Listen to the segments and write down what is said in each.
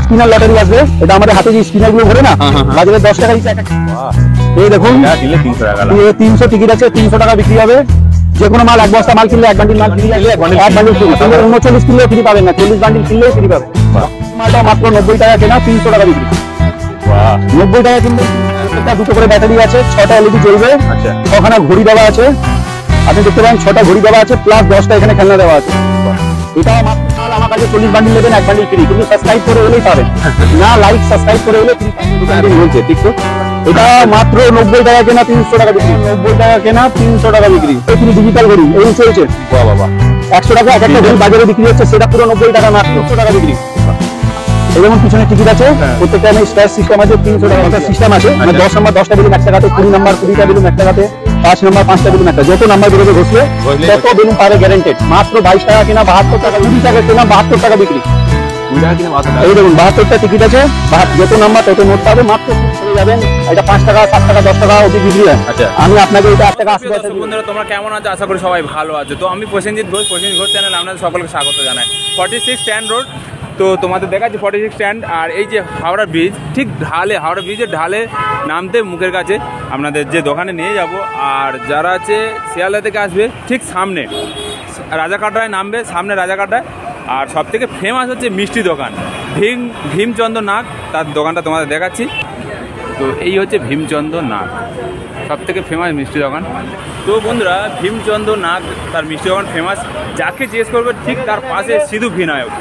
Spinner lottery আসবে। এটা আমাদের হাতে যে স্পিনার গুলো ঘোরে না, বাজারে 10 টাকা দিচ্ছে একটা। এই দেখুন 300 টিকিট আছে, 300 টাকা বিক্রি হবে। যে কোনো মাল, এক বস্তা মাল কিনলে 1 বান্ডিল মাল কিনলে 1 বান্ডিল ফ্রি। 39 কিনলেও ফ্রি পাবেন না, 40 বান্ডিল কিনলেও ফ্রি পাবেন। মালটা মাত্র 90 টাকা কেনা, 300 টাকা বিক্রি। 90 টাকা কিনলে একটা দুটো করে ব্যাটারি আছে, 6টা এলইডি জ্বলবে, 6খানা ঘড়ি দেওয়া আছে। আপনি দেখতে পারেন 6টা ঘড়ি দেওয়া আছে, প্লাস 10টা এখানে খেলনা দেওয়া আছে। এটা মাত্র মাল আমার কাছে 40 বান্ডিল নেবেন, 1 বান্ডিল ফ্রি। কিন্তু সাবস্ক্রাইব করে এলেই পাবেন না, লাইক সাবস্ক্রাইব করে এলে ফ্রি বলছে, ঠিক তো? এটা মাত্র 90 টাকা কেনা, 300 টাকা বিক্রি। 90 টাকা কেনা, 300 টাকা বিক্রি। এই ডিজিটাল ঘড়ি এই চলছে, বাবা 100 টাকা এক একটা ঘড়ি বাজারে বিক্রি হচ্ছে, সেটা পুরো 90 টাকা, মাত্র 100 টাকা বিক্রি। এরকম পিছনে টিকিট আছে, প্রত্যেকটা স্টার সিস্টেম আছে, 300 টাকা সিস্টেম আছে। 10 নম্বর 10টা বেলুন 1 টাকাতে, 20 নম্বর 20টা বেলুন 1 টাকাতে, 5 নম্বর 5টা বেলুন 1 টাকা। যত নাম্বার বেরোবে ঘষলে তত বেলুন পাবে গ্যারান্টেড। মাত্র 22 টাকা কেনা, 72 টাকা, 20 টাকা কেনা, 72 টাকা বিক্রি। এই দেখুন 72টা টিকিট আছে, যত নাম্বার তত নোট পাবে, মাত্র চলে যাবেন। এটা 5 টাকা 7 টাকা 10 টাকা অবধি বিক্রি হয়। আমি আপনাকে এটা 1 টাকা 80 পয়সা। বন্ধুরা তোমরা কেমন আছো? আশা করি সবাই ভালো আছো। তো আমি প্রসেনজিৎ ঘোষ, প্রসেনজিৎ ঘোষ চ্যানেল আপনাদের সকলকে স্বাগত জানাই। 46 স্ট্যান্ড রোড, তো তোমাদের দেখাচ্ছি 46 স্ট্যান্ড। আর এই যে হাওড়া ব্রিজ, ঠিক ঢালে, হাওড়া ব্রিজের ঢালে নামতে মুখের কাছে আপনাদের যে দোকানে নিয়ে যাব। আর যারা আছে শিয়ালদা থেকে আসবে, ঠিক সামনে রাজাকাটায় নামবে, সামনে রাজাকাটায়। আর সব থেকে ফেমাস হচ্ছে মিষ্টি দোকান ভীমচন্দ্র নাগ, তার দোকানটা তোমাদের দেখাচ্ছি। তো এই হচ্ছে ভীমচন্দ্র নাগ, সব থেকে ফেমাস মিষ্টি দোকান। তো বন্ধুরা ভীমচন্দ্র নাগ, তার মিষ্টি দোকান ফেমাস। যাকে জিজ্ঞেস করবে ঠিক তার পাশে সিধু বিনায়ক।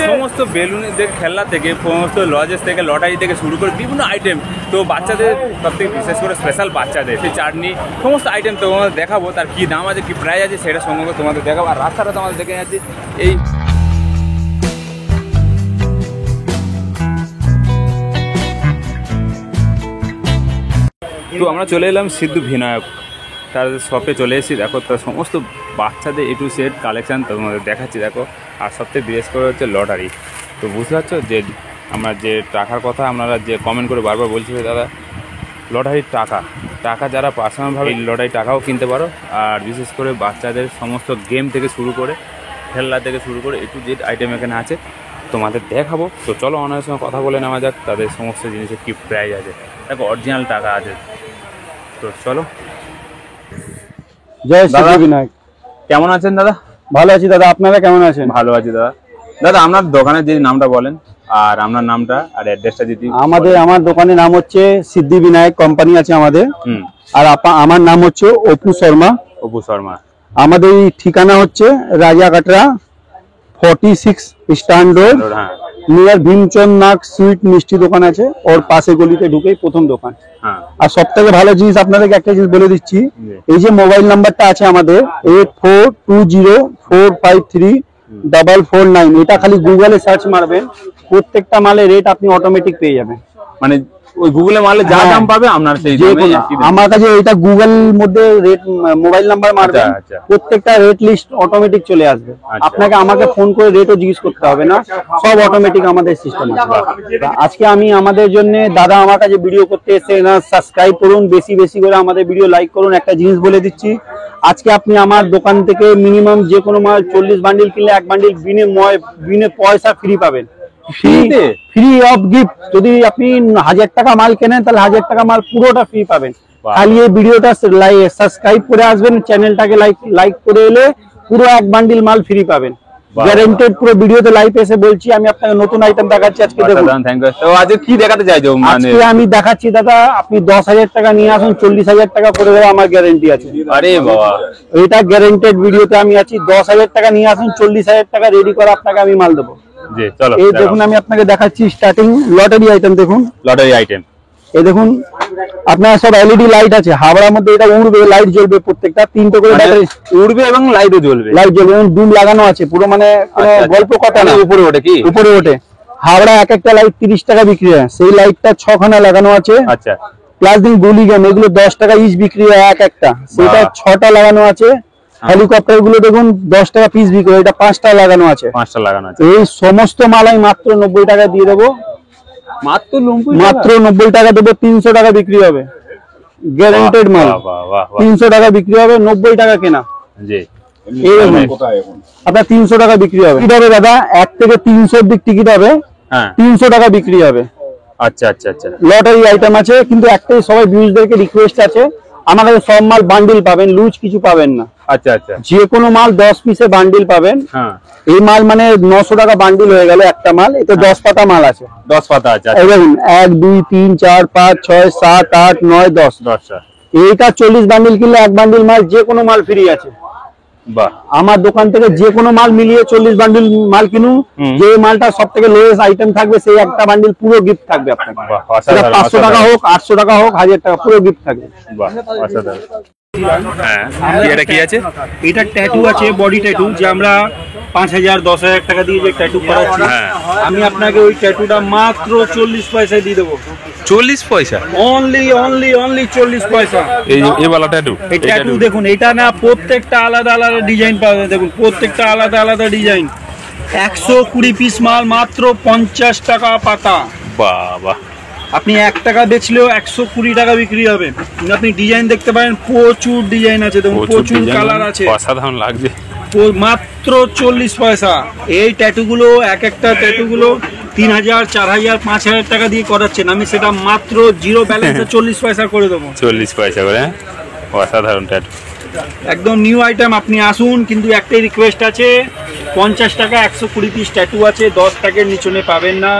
সমস্ত বেলুনের খেলনা থেকে, সমস্ত লজেস থেকে, লটারি থেকে শুরু করে বিভিন্ন আইটেম। তো বাচ্চাদের সব থেকে বিশেষ করে স্পেশাল বাচ্চাদের সেই চাটনি, সমস্ত আইটেম তোমাদের দেখাবো। তার কী দাম আছে, কী প্রাইস আছে, সেটা সঙ্গে তোমাদের দেখাবো। আর রাস্তাটা তোমাদের দেখে যাচ্ছি। এই তো আমরা চলে এলাম সিদ্ধু বিনায়ক, তার শপে চলে এসেছি। দেখো তার সমস্ত বাচ্চাদের A to Z কালেকশান তোমাদের দেখাচ্ছি, দেখো। আর সবথেকে বিশেষ করে হচ্ছে লটারি। তো বুঝতে পারছো যে আমরা যে টাকার কথা আপনারা যে কমেন্ট করে বারবার বলছি, দাদা লটারির টাকা যারা পার্সোনালভাবে লটারি টাকাও কিনতে পারো। আর বিশেষ করে বাচ্চাদের সমস্ত গেম থেকে শুরু করে, খেলনা থেকে শুরু করে A to Z আইটেম এখানে আছে, তোমাদের দেখাবো। তো চলো ওনাদের সঙ্গে কথা বলে নেওয়া যাক, তাদের সমস্ত জিনিসের কী প্রাইস আছে। দেখো অরিজিনাল টাকা আছে। তো চলো। জয় সিদ্ধু বিনায়ক। কেমন আছেন দাদা? ভালো আছি দাদা, আপনারা কেমন আছেন? ভালো আছি দাদা। দাদা আপনার দোকানের যে নামটা বলেন, আর আপনার নামটা আর অ্যাড্রেসটা যদি। আমার দোকানের নাম হচ্ছে সিদ্ধি বিনায়ক কোম্পানি আছে আমাদের। আর আমার নাম হচ্ছে অপু শর্মা। আমাদের ঠিকানা হচ্ছে রাজাকাটরা 46 স্ট্যান্ড রোড, নিয়ার ভীমচন্দ্র নাগ সুইট মিষ্টি দোকান আছে, ওর পাশে গলিতে ঢুকেই প্রথম দোকান। আর সব থেকে ভালো জিনিস আপনাদেরকে একটা জিনিস বলে দিচ্ছি, এই যে মোবাইল নাম্বারটা আছে আমাদের 8420453449, এটা খালি গুগলে সার্চ মারবেন, প্রত্যেকটা মালের রেট আপনি অটোমেটিক পেয়ে যাবেন। মানে ওই গুগলে মালে যা দাম পাবে আপনার সেই আমার কাছে এটা গুগল মধ্যে রেট মোবাইল নাম্বার মারবেন, প্রত্যেকটা রেট লিস্ট অটোমেটিক চলে আসবে। আপনাকে আমাকে ফোন করে রেটও জিজ্ঞেস করতে হবে না, সব অটোমেটিক আমাদের সিস্টেম আছে। আজকে আমি আমাদের জন্য দাদা আমার কাছে ভিডিও করতে এসে না, সাবস্ক্রাইব করুন, বেশি বেশি করে আমাদের ভিডিও লাইক করুন। একটা জিনিস বলে দিচ্ছি, আজকে আপনি আমার দোকান থেকে মিনিমাম যে কোনো মাল 40 বান্ডিল কিনলে 1 বান্ডিল বিনে পয়সা ফ্রি পাবেন, ফ্রি অফ গিফট। যদি আপনি 1000 টাকা মাল কেনেন তাহলে 1000 টাকা মাল পুরোটা ফ্রি পাবেন। খালি এই ভিডিওটা সাবস্ক্রাইব করে আসবেন, চ্যানেলটাকে লাইক করে এলে পুরো 1 বান্ডিল মাল ফ্রি পাবেন, গ্যারান্টেড। পুরো ভিডিওতে লাইভ এসে বলছি। আমি আপনাকে নতুন আইটেম দেখাচ্ছি আজকে। দেখুন তো আজকে কি দেখাতে চাইছো? আজকে আমি দেখাচ্ছি দাদা, আপনি 10,000 টাকা নিয়ে আসুন, 40,000 টাকা করে দেবো, আমার গ্যারান্টি আছে। আরে বাবা, এটা গ্যারান্টেড ভিডিওতে আমি আছি। 10,000 টাকা নিয়ে আসুন, 40,000 টাকা রেডি করে আপনাকে আমি মাল দেবো। এই দেখুন আমি আপনাকে দেখাচ্ছি স্টার্টিং লটারি আইটেম। দেখুন লটারি আইটেম, এই দেখুন আপনার সব এলইডি লাইট আছে। হাওড়ার মধ্যে এটা উড়বে, লাইট জ্বলবে, প্রত্যেকটা 3টে করে ব্যাটারি উড়বে এবং লাইটও জ্বলবে। লাইট জ্বলবে এবং ডুম লাগানো আছে পুরো, মানে গল্প কথা না, উপরে ওঠে। কি উপরে ওঠে? হাওড়া এক একটা লাইট 30 টাকা বিক্রি হয়, সেই লাইটটা 6খানা লাগানো আছে। আচ্ছা, প্লাস দিন গুলি গেম, এগুলো 10 টাকা ইচ বিক্রি হয় এক একটা, সেটা 6টা লাগানো আছে। হেলিকপ্টার গুলো দেখুন 10 টাকা পিস বিক্রি, এটা 5টা লাগানো আছে। এই সমস্ত মাল আমি মাত্র 90 টাকা দিয়ে দেবো। মাত্র 90 টাকা দেবো, 300 টাকা বিক্রি হবে, গ্যারান্টেড মাল। 300 টাকা বিক্রি হবে, 90 টাকা কেনা। আপনার 300 টাকা বিক্রি হবে। দাদা 1 থেকে 300 অব্দি টিকিট হবে। হ্যাঁ 300 টাকা বিক্রি হবে। আচ্ছা আচ্ছা আচ্ছা, লটারি আইটেম আছে, কিন্তু একটাই সবাই ভিউজদেরকে রিকোয়েস্ট আছে, আমার কাছে সব মাল বান্ডিল পাবেন, লুজ কিছু পাবেন না। আচ্ছা আচ্ছা, যে কোনো মাল 10 পিসে বান্ডিল পাবেন। হ্যাঁ এই মাল মানে 900 টাকা বান্ডিল হয়ে গেল একটা মাল, এতে 10 পাতা মাল আছে। 10 পাতা আছে। এই দেখুন 1 2 3 4 5 6 7 8 9 10 10টা। এইটা 40 বান্ডিল কিনলে এক বান্ডিল মাল, যে কোনো মাল ফ্রি আছে। বাহ, আমার দোকান থেকে যে কোনো মাল মিলিয়ে 40 বান্ডিল মাল কিনুন, যে মালটা সব থেকে লোয়েস্ট আইটেম থাকবে সেই একটা বান্ডিল পুরো গিফট থাকবে আপনাকে। বাহ, সেটা অসাধারণ, 500 টাকা হোক, 800 টাকা হোক, 1000 টাকা, পুরো গিফট থাকবে। বাহ, অসাধারণ। হ্যাঁ, এটা কি আছে? এটা ট্যাটু আছে, বডি ট্যাটু, যে আমরা 5000 10,000 টাকা দিয়ে যে ট্যাটু করাচ্ছি, হ্যাঁ। আমি আপনাকে ওই ট্যাটুটা মাত্র 40 পয়সায় দিয়ে দেবো। 40 পয়সা? অনলি 40 পয়সা। এই वाला ট্যাটু, এই ট্যাটু দেখুন, এটা না প্রত্যেকটা আলাদা আলাদা ডিজাইন পাবে, দেখুন প্রত্যেকটা আলাদা আলাদা ডিজাইন। 120 পিস মাল, মাত্র 50 টাকা পাতা। বাহ বাহ, আপনি 1 টাকা বেচলেও 120 টাকা বিক্রি হবে। আপনি ডিজাইন দেখতে পারেন, প্রচুর ডিজাইন আছে, দেখুন প্রচুর কালার আছে, অসাধারণ লাগছে। মাত্র 40 পয়সা। এই ট্যাটুগুলো, এক একটা ট্যাটুগুলো 3000 4000 5000 টাকা দিয়ে করাচ্ছেন, আমি সেটা মাত্র জিরো ব্যালেন্সে 40 পয়সা করে দেবো। 40 পয়সা করে? অসাধারণ ট্যাটু, একদম নিউ আইটেম, আপনি আসুন। কিন্তু একটাই রিকোয়েস্ট আছে, 50 টাকা 120 পিস ট্যাটু আছে, 10 টাকার নিচনে পাবেন না।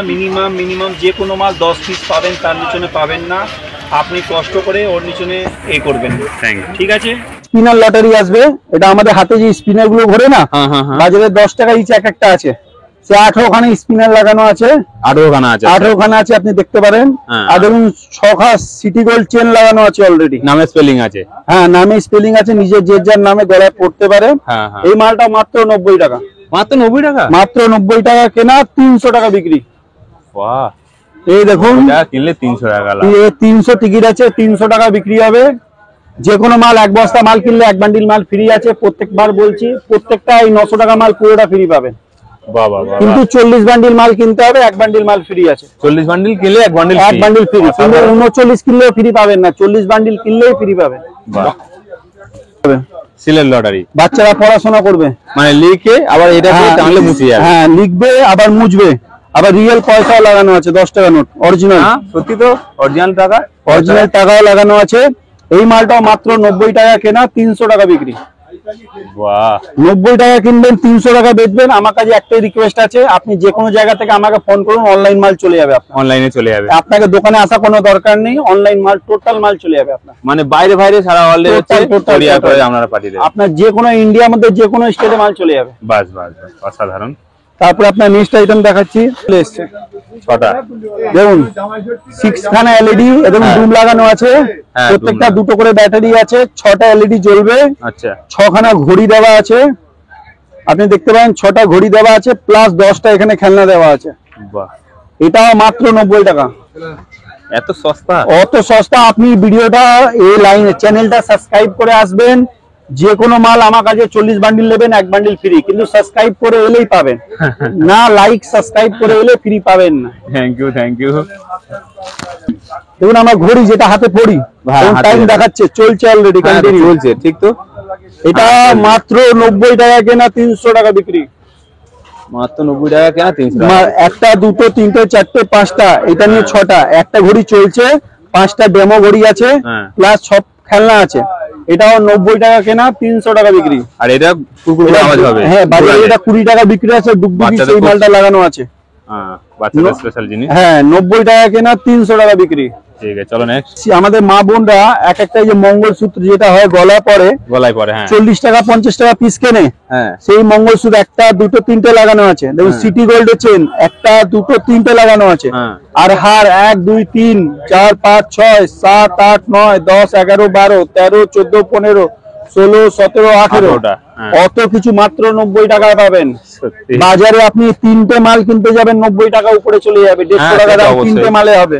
মিনিমাম যে কোনো মাল 10 পিস পাবেন, তার নিচনে পাবেন না। আপনি কষ্ট করে ওর নিচনে এই করবেন। Thank you. ঠিক আছে। স্পিনার লটারি আসবে, এটা আমাদের হাতে যে স্পিনার গুলো ঘোরে না, হ্যাঁ হ্যাঁ হ্যাঁ, বাজারে 10 টাকা ইচ এক একটা আছে, সে 18 খানা স্পিনার লাগানো আছে। 18 খানা আছে? 18 খানা আছে, আপনি দেখতে পারেন। হ্যাঁ। আর দেখুন 6 খানা সিটি গোল্ড চেন লাগানো আছে অলরেডি। নামে স্পেলিং আছে? হ্যাঁ, নামে স্পেলিং আছে, নিজের যে যার নামে গলায় পড়তে পারে। হ্যাঁ হ্যাঁ। এই মালটা মাত্র 90 টাকা। মাত্র 90 টাকা? মাত্র 90 টাকা কেনা, 300 টাকা বিক্রি। বাহ, এই দেখুন, এটা কিনলে 300 টাকা লাভ। 300 টিকিট আছে, 300 টাকা বিক্রি হবে। যে কোনো মাল, এক বস্তা মাল কিনলে এক বান্ডিল মাল ফ্রি আছে। প্রত্যেকবার বলছি, প্রত্যেকটা এই 900 টাকা মাল পুরোটা ফ্রি পাবেন। বাহ বাহ বাহ, কিন্তু 40 বান্ডিল মাল কিনতে হবে, এক বান্ডিল মাল ফ্রি আছে। 40 বান্ডিল কিনলে এক বান্ডিল এক বান্ডিল ফ্রি, কিন্তু 39 কিনলেও ফ্রি পাবেন না, 40 বান্ডিল কিনলেই ফ্রি পাবেন। বাহ, সিলের লটারি। বাচ্চারা পড়াশোনা করবে, মানে লিখে আবার এটা টানলে মুছে যাবে? হ্যাঁ, লিখবে আবার মুছবে, আবার রিয়েল পয়সাও লাগানো আছে, 10 টাকা নোট অরিজিনাল। হ্যাঁ সত্যি তো, অরিজিনাল টাকা, অরিজিনাল টাকাও লাগানো আছে। এই মালটাও মাত্র 90 টাকা কেনা, 300 টাকা বিক্রি। বাহ, 90 টাকা কিনবেন, 300 টাকা বেচবেন। আমার কাছে একটাই রিকোয়েস্ট আছে, আপনি যে কোনো জায়গা থেকে আমাকে ফোন করুন, অনলাইন মাল চলে যাবে আপনার। অনলাইনে চলে যাবে? আপনাকে দোকানে আসা কোনো দরকার নেই, অনলাইন মাল, টোটাল মাল চলে যাবে আপনার। মানে বাইরে বাইরে সারা ওয়ার্ল্ডে হচ্ছে Total, কোরিয়ার total। করে আপনারা পাঠিয়ে দেবেন? আপনার যে কোনো ইন্ডিয়ার মধ্যে যে কোনো স্টেটে মাল চলে যাবে। বাস বাস বাস, অসাধারণ। তারপরে আপনার নেক্সট আইটেম দেখাচ্ছি, চলে এসছে। 6টা দেখুন 6 খানা এলইডি, এবং হ্যাঁ। ডুম লাগানো আছে। হ্যাঁ, প্রত্যেকটা ডুম দুটো করে ব্যাটারি আছে, 6টা এলইডি জ্বলবে। আচ্ছা, 6 খানা ঘড়ি দেওয়া আছে, আপনি দেখতে পারেন 6টা ঘড়ি দেওয়া আছে, প্লাস 10টা এখানে খেলনা দেওয়া আছে। বাহ, এটাও মাত্র 90 টাকা। এত সস্তা? অত সস্তা। আপনি ভিডিওটা, এই লাইন চ্যানেলটা সাবস্ক্রাইব করে আসবেন। যে কোনো মাল আমার কাছে 40 বান্ডিল নেবেন, এক বান্ডিল ফ্রি, কিন্তু সাবস্ক্রাইব করে এলেই পাবেন না, লাইক সাবস্ক্রাইব করে এলে ফ্রি পাবেন না। Thank you thank you. দেখুন আমার ঘড়ি, যেটা হাতে পড়ি, হ্যাঁ, হাতে টাইম হাতে। দেখাচ্ছে, চলছে অলরেডি, কন্টিনিউ চলছে, ঠিক তো? এটা মাত্র 90 টাকা কেনা, 300 টাকা বিক্রি। মাত্র 90 টাকা কেনা, 300 টাকা। একটা, দুটো, তিনটে, চারটে, 5টা, এটা নিয়ে 6টা। একটা ঘড়ি চলছে, 5টা ডেমো ঘড়ি আছে, হ্যাঁ। প্লাস সব খেলনা আছে। এটাও 90 টাকা কেনা, 300 টাকা বিক্রি। আর এটা কুকুর আওয়াজ হবে? হ্যাঁ, বাজারে এটা 20 টাকা বিক্রি আছে, ডুগডুগি বাচ্চাদের সেই খুব- মালটা লাগানো আছে। হ্যাঁ, বাচ্চাদের স্পেশাল জিনিস। হ্যাঁ, 90 টাকা কেনা, 300 টাকা বিক্রি। ঠিক আছে, চলো নেক্সট। আমাদের মা বোনরা এক একটা যে মঙ্গলসূত্র যেটা হয় গলা পরে, গলায় পরে? হ্যাঁ 40 টাকা 50 টাকা পিস কেনে, হ্যাঁ, সেই মঙ্গলসূত্র একটা, দুটো, তিনটে লাগানো আছে। দেখুন সিটি গোল্ডের চেন একটা, দুটো, তিনটে লাগানো আছে। হ্যাঁ। আর হার 1 2 3 4 5 6 7 8 9 10 11 12 13 14 15 16 17 18। 18টা, হ্যাঁ। অত কিছু মাত্র 90 টাকায় পাবেন। সত্যি। বাজারে আপনি 3টে মাল কিনতে যাবেন, 90 টাকা উপরে চলে যাবে, 150 হ্যাঁ, টাকা সেটা দাম অবশ্যই। 3টে মালে হবে।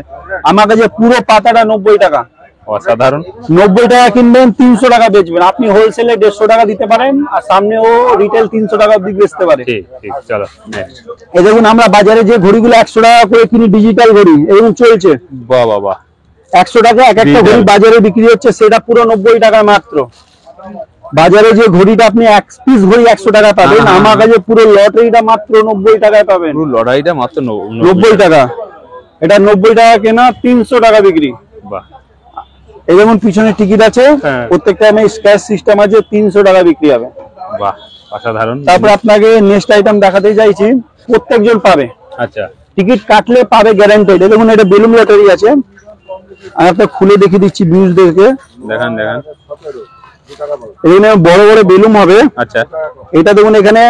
আমার কাছে পুরো পাতাটা 90 টাকা। অসাধারণ। 90 টাকা কিনবেন, 300 টাকা বেচবেন। আপনি হোলসেলে 150 টাকা দিতে পারেন, আর সামনে ও রিটেল 300 টাকা অবধি বেচতে পারে। ঠিক ঠিক, চলো নেক্সট। এই দেখুন আমরা বাজারে যে ঘড়িগুলো 100 টাকা করে কিনি, ডিজিটাল ঘড়ি, এরকম চলছে। বাহ বাহ বাহ, 100 টাকা এক একটা Digital। ঘড়ি বাজারে বিক্রি হচ্ছে, সেটা পুরো 90 টাকা মাত্র। বাজারে যে ঘড়িটা আপনি এক পিস ঘড়ি 100 টাকা পাবেন, আমার কাছে পুরো লটারিটা মাত্র 90 টাকায় পাবেন। পুরো লটারিটা মাত্র 90 টাকা। এটা 90 টাকা কেনা, 300 টাকা বিক্রি। বাহ, এই যেমন পিছনে টিকিট আছে, প্রত্যেকটা আমি স্ক্র্যাচ সিস্টেম আছে, 300 টাকা বিক্রি হবে। বাহ, অসাধারণ। তারপর আপনাকে নেক্সট আইটেম দেখাতে চাইছি, প্রত্যেকজন পাবে। আচ্ছা, টিকিট কাটলে পাবে গ্যারান্টেড। দেখুন এটা বেলুন লটারি আছে, আমি আপনাকে খুলে দেখিয়ে দিচ্ছি ভিউজ দেখে। দেখান। এখানে বড় বড় বেলুন হবে। আচ্ছা, এটা দেখুন এখানে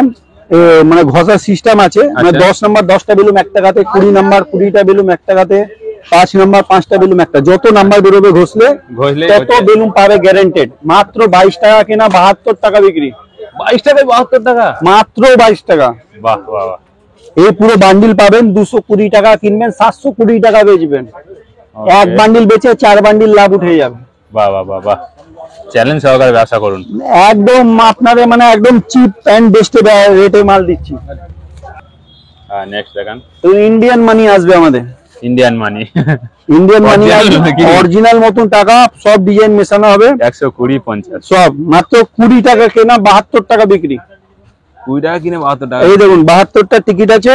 মানে ঘষার সিস্টেম আছে, মানে 10 নাম্বার 10টা বেলুন 1 টাকাতে, 20 নাম্বার 20টা বেলুন 1 টাকাতে, 5 নাম্বার 5টা বেলুন 1 টাকা। যত নাম্বার বেরোবে ঘষলে তত বেলুন পাবে গ্যারান্টেড। মাত্র 22 টাকা কেনা, 72 টাকা বিক্রি। 22 টাকায় 72 টাকা, মাত্র 22 টাকা। বাহ বাহ বাহ। এই পুরো বান্ডিল পাবেন 220 টাকা কিনবেন, 720 টাকা বেচবেন। এক বান্ডিল বেচে 4 বান্ডিল লাভ উঠে যাবে। বাহ বাহ বাহ বাহ, চ্যালেঞ্জ সহকারে ব্যবসা করুন। একদম আপনাদের মানে একদম চিপ এন্ড বেস্ট রেটে মাল দিচ্ছি। নেক্সট দেখান। তো ইন্ডিয়ান মানি আসবে আমাদের। ইন্ডিয়ান মানি অরিজিনাল মতন টাকা, সব ডিজাইন মেশানো হবে। 120 50 সব মাত্র 20 টাকা কেনা, 72 টাকা বিক্রি। 20 টাকা কিনে 72 টাকা। এই দেখুন 72টা টিকিট আছে,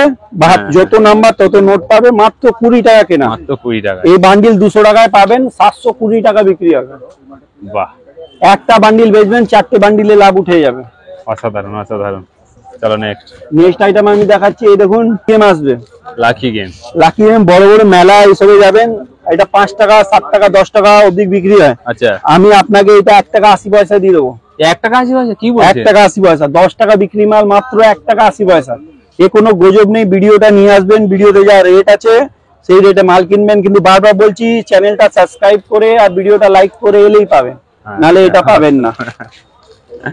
যত নাম্বার তত নোট পাবে। মাত্র 20 টাকা কেনা, মাত্র 20 টাকা। এই বান্ডিল 200 টাকায় পাবেন, 720 টাকা বিক্রি হবে। বাহ, একটা বান্ডিল বেচবেন, 4টে বান্ডিলে লাভ উঠে যাবে। অসাধারণ অসাধারণ। চলো নেক্সট আইটেম আমি দেখাচ্ছি। এই দেখুন গেম আসবে, লাকি গেম। লাকি গেম বড় বড় মেলা এইসবে যাবেন। এটা 5 টাকা 7 টাকা 10 টাকা অবধি বিক্রি হয়। আচ্ছা, আমি আপনাকে এটা 1 টাকা 80 পয়সা দিয়ে দেবো। 1 টাকা 80 পয়সা? কি বলছেন? 1 টাকা 80 পয়সা। 10 টাকা বিক্রি মাল মাত্র 1 টাকা 80 পয়সা। এ কোনো গজব নেই। ভিডিওটা নিয়ে আসবেন, ভিডিওতে যা রেট আছে সেই রেটে মাল কিনবেন। কিন্তু বারবার বলছি, চ্যানেলটা সাবস্ক্রাইব করে আর ভিডিওটা লাইক করে এলেই পাবেন, নালে এটা পাবেন না।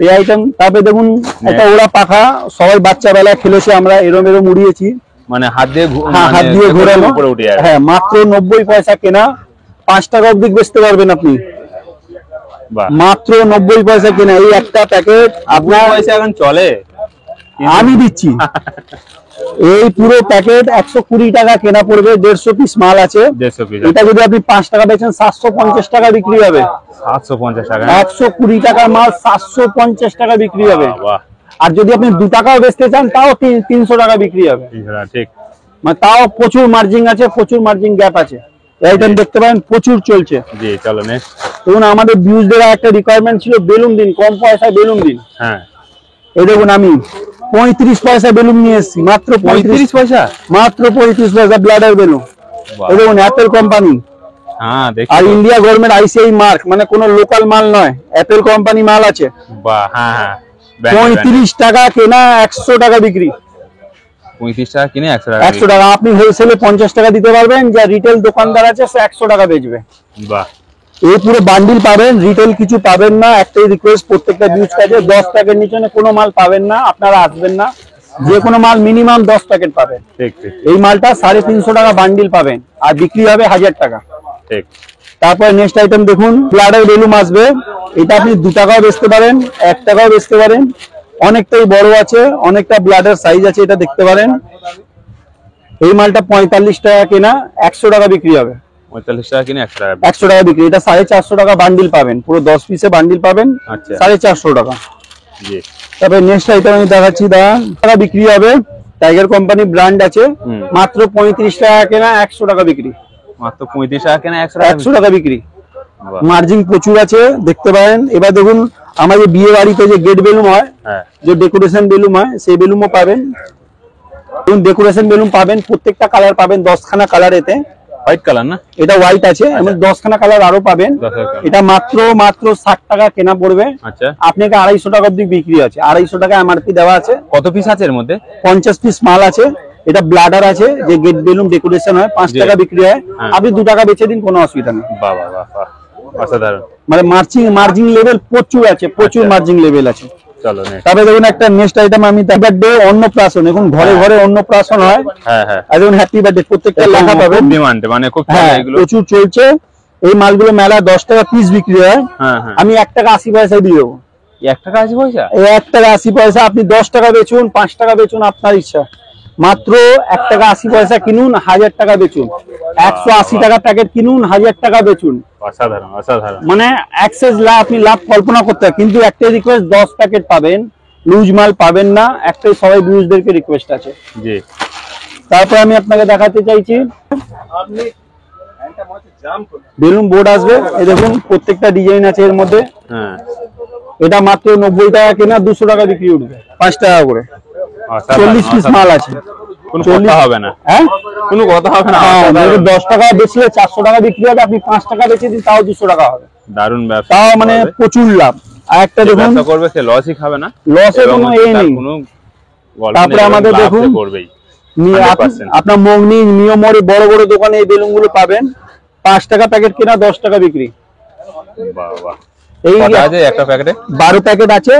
এই আইটেম। তারপরে দেখুন একটা ওরা পাখা, সবাই বাচ্চা বেলায় খেলেছে, আমরা এরম উড়িয়েছি, মানে হাত দিয়ে হাত দিয়ে ঘোরানো। উপরে উঠে যায়। হ্যাঁ, মাত্র 90 পয়সা কেনা, 5 টাকা অবধি বেচতে পারবেন আপনি। বাহ, মাত্র 90 পয়সা কেনা। এই একটা প্যাকেট আপনার পয়সা এখন চলে, আমি দিচ্ছি। এই পুরো প্যাকেট 120 টাকা কেনা পড়বে, 150 পিস মাল আছে। 150 পিস। এটা যদি আপনি 5 টাকা বেচেন, 750 টাকা বিক্রি হবে। 750 টাকা? 120 টাকার মাল 750 টাকা বিক্রি হবে। বাহ। আর যদি আপনি 2 টাকাও বেচতে চান, তাও 300 টাকা বিক্রি হবে। ঠিক, মানে তাও প্রচুর মার্জিন আছে, প্রচুর মার্জিন গ্যাপ আছে। আইটেম দেখতে পারেন প্রচুর চলছে। জি, চলো নেক্সট। দেখুন আমাদের ভিউজদের একটা রিকোয়ারমেন্ট ছিল, বেলুন দিন, কম পয়সায় বেলুন দিন। হ্যাঁ, এই দেখুন আমি 35 পয়সা বেলুন নিয়ে এসেছি, মাত্র 35 পয়সা। মাত্র 35 পয়সা ব্লাডার বেলুন। এই দেখুন অ্যাপেল কোম্পানি, হ্যাঁ দেখি। আর ইন্ডিয়া গভর্নমেন্ট আইসিআই মার্ক, মানে কোনো লোকাল মাল নয়, অ্যাপেল কোম্পানি মাল আছে। বাহ, হ্যাঁ হ্যাঁ। 35 টাকা কেনা, 100 টাকা বিক্রি। 35 টাকা কিনে 100 টাকা। 100 টাকা। আপনি হোলসেলে 50 টাকা দিতে পারবেন, যা রিটেল দোকানদার আছে সে 100 টাকা বেচবে। বাহ, এই পুরো বান্ডিল পাবেন, রিটেল কিছু পাবেন না। একটাই রিকোয়েস্ট, প্রত্যেকটা ভিউজ কাজে 10 প্যাকেট নিচে কোনো মাল পাবেন না, আপনারা আসবেন না। যে কোনো মাল মিনিমাম 10 প্যাকেট পাবেন। ঠিক ঠিক। এই মালটা 350 টাকা বান্ডিল পাবেন, আর বিক্রি হবে 1000 টাকা। ঠিক। তারপর নেক্সট আইটেম দেখুন, ব্লাডার বেলুন আসবে। এটা আপনি 2 টাকাও বেচতে পারেন, 1 টাকাও বেচতে পারেন। অনেকটাই বড় আছে, অনেকটা ব্লাডার সাইজ আছে, এটা দেখতে পারেন। এই মালটা 45 টাকা কেনা, 100 টাকা বিক্রি হবে। 45 টাকা কিনে 100 টাকা। 100 টাকা বিক্রি। এটা 450 টাকা বান্ডিল পাবেন, পুরো 10 পিসে বান্ডিল পাবেন। আচ্ছা, 450 টাকা। জি। তারপরে নেক্সট আইটেম আমি দেখাচ্ছি, টাকা বিক্রি হবে। টাইগার কোম্পানি ব্র্যান্ড আছে, মাত্র 35 টাকা কেনা, 100 টাকা বিক্রি। মাত্র 35 টাকা কেনা, 100 টাকা বিক্রি। মার্জিন প্রচুর আছে, দেখতে পারেন। এবার দেখুন আমাদের বিয়ে বাড়িতে যে গেট বেলুন হয়, যে ডেকোরেশন বেলুন হয়, সেই বেলুনও পাবেন। ডেকোরেশন বেলুন পাবেন, প্রত্যেকটা কালার পাবেন, 10 খানা কালার। এতে হোয়াইট কালার না? এটা হোয়াইট আছে, এবং 10 খানা কালার আরো পাবেন। এটা মাত্র 60 টাকা কেনা পড়বে। আচ্ছা, আপনাকে 250 টাকা অবধি বিক্রি আছে। 250 টাকা এমআরপি দেওয়া আছে। কত পিস আছে এর মধ্যে? 50 পিস মাল আছে। এটা ব্লাডার আছে, যে গেট বেলুন ডেকোরেশন হয়, 5 টাকা বিক্রি হয়। আপনি 2 টাকা বেচে দিন, কোনো অসুবিধা নেই। বাহ বাহ বাহ, অসাধারণ। মানে মার্জিন লেভেল প্রচুর আছে, প্রচুর মার্জিন লেভেল আছে। চলো তবে দেখুন একটা নেক্সট আইটেম আমি বার্থডে অন্নপ্রাশন। এখন ঘরে ঘরে অন্নপ্রাশন হয়। হ্যাঁ হ্যাঁ। আর দেখুন হ্যাপি বার্থডে, প্রত্যেকটা লেখা পাবেন। ডিমান্ড মানে খুব এগুলো প্রচুর চলছে। এই মালগুলো মেলা 10 টাকা পিস বিক্রি হয়। আমি 1 টাকা 80 পয়সা দিয়ে দেবো। 1 টাকা 80 পয়সা? 1 টাকা 80 পয়সা। আপনি 10 টাকা বেচুন, 5 টাকা বেচুন, আপনার ইচ্ছা। মাত্র 1 টাকা 80 পয়সা কিনুন, 1000 টাকা বেচুন। 180 টাকা প্যাকেট কিনুন, 1000 টাকা বেচুন। অসাধারণ অসাধারণ। মানে অ্যাক্সেস লাভ, আপনি লাভ কল্পনা করতে হয়। কিন্তু একটাই রিকোয়েস্ট, 10 প্যাকেট পাবেন, লুজ মাল পাবেন না, একটাই সবাই ভিউজদেরকে রিকোয়েস্ট আছে। জি। তারপর আমি আপনাকে দেখাতে চাইছি বেলুন বোর্ড আসবে। এই দেখুন প্রত্যেকটা ডিজাইন আছে এর মধ্যে। হ্যাঁ, এটা মাত্র 90 টাকা কেনা, 200 টাকা বিক্রি উঠবে, 5 টাকা করে। 40 পিস মাল আছে, কোনো কথা হবে না। হ্যাঁ কোনো কথা হবে না। 10 টাকা বেচলে 400 টাকা বিক্রি হবে, আপনি 5 টাকা বেচে দিন তাও 200 টাকা হবে। দারুণ ব্যবসা, তাও মানে প্রচুর লাভ। আর একটা দেখুন, ব্যবসা করবে সে লসই খাবে না, লসের কোনো এই নেই। তারপরে আমাদের দেখুন আপনার মগনি নিয়মরে বড় বড় দোকানে এই বেলুন গুলো পাবেন, 5 টাকা প্যাকেট কেনা, 10 টাকা বিক্রি। এই আছে একটা প্যাকেটে 12 প্যাকেট আছে,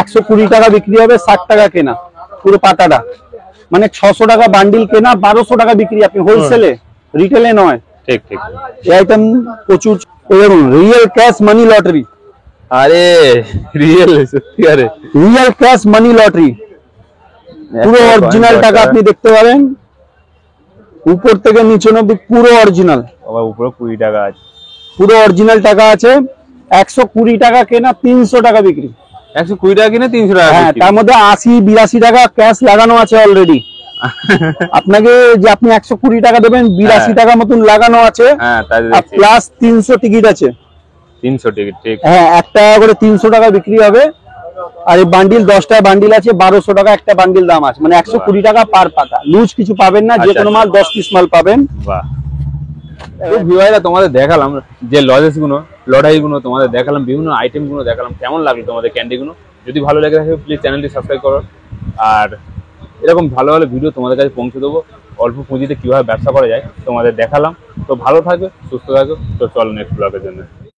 120 টাকা বিক্রি হবে, 60 টাকা কেনা পুরো পাতাটা। মানে 600 টাকা বান্ডিল কেনা, 1200 টাকা বিক্রি, আপনি হোলসেলে, রিটেলে নয়। ঠিক ঠিক। এই আইটেম প্রচুর। দেখুন রিয়েল ক্যাশ মানি লটারি। আরে রিয়েল, সত্যি আরে রিয়েল ক্যাশ মানি লটারি, পুরো অরিজিনাল টাকা আপনি দেখতে পাবেন, উপর থেকে নিচে অবধি পুরো অরিজিনাল। আবার উপরে 20 টাকা আছে, পুরো অরিজিনাল টাকা আছে। 120 টাকা কেনা, 300 টাকা বিক্রি। 120 টাকা কিনে 300 টাকা। হ্যাঁ, তার মধ্যে 80-82 টাকা ক্যাশ লাগানো আছে অলরেডি। আপনাকে যে আপনি 120 টাকা দেবেন, 82 টাকা মতন লাগানো আছে। হ্যাঁ, প্লাস 300 টিকিট আছে। 300 টিকিট, ঠিক। হ্যাঁ, 1 টাকা করে 300 টাকা বিক্রি হবে। আর এই বান্ডিল 10টা বান্ডিল আছে, 1200 টাকা একটা বান্ডিল দাম আছে, মানে 120 টাকা পার পাতা। লুজ কিছু পাবেন না, যে কোনো মাল 10 পিস মাল পাবেন। বাহ। ভিউয়াররা তোমাদের দেখালাম যে লজেস গুলো, লড়াই গুলো তোমাদের দেখালাম, বিভিন্ন আইটেম গুলো দেখালাম। কেমন লাগলো তোমাদের ক্যান্ডি গুলো? যদি ভালো লেগে থাকে প্লিজ চ্যানেলটি সাবস্ক্রাইব করো। আর এরকম ভালো ভালো ভিডিও তোমাদের কাছে পৌঁছে দেবো, অল্প পুঁজিতে কিভাবে ব্যবসা করা যায় তোমাদের দেখালাম। তো ভালো থাকবে, সুস্থ থাকবে। তো চলো নেক্সট ব্লগের জন্য।